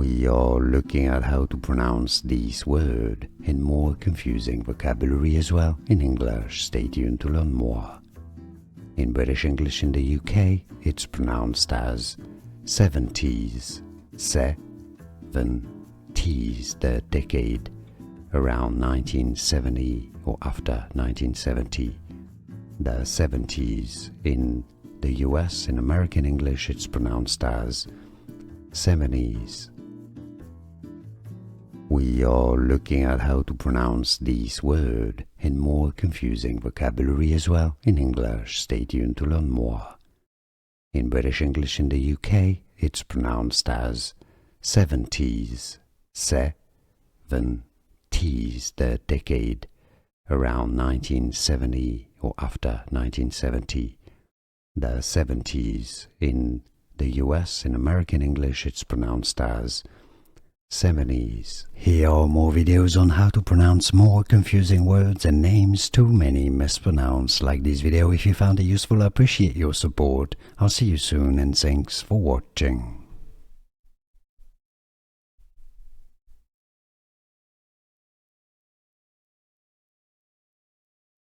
We are looking at how to pronounce this word and more confusing vocabulary as well in English. Stay tuned to learn more. In British English in the UK, it's pronounced as 70s, 70s, the decade around 1970 or after 1970. The 70s. In the US, in American English, it's pronounced as 70s. We are looking at how to pronounce this word and more confusing vocabulary as well in English. Stay tuned to learn more. In British English in the UK, it's pronounced as 70s, 70s, the decade around 1970 or after 1970. The 70s. In the US, in American English, it's pronounced as 70s. Here are more videos on how to pronounce more confusing words and names too many mispronounced. Like this video if you found it useful. I appreciate your support. I'll see you soon and thanks for watching.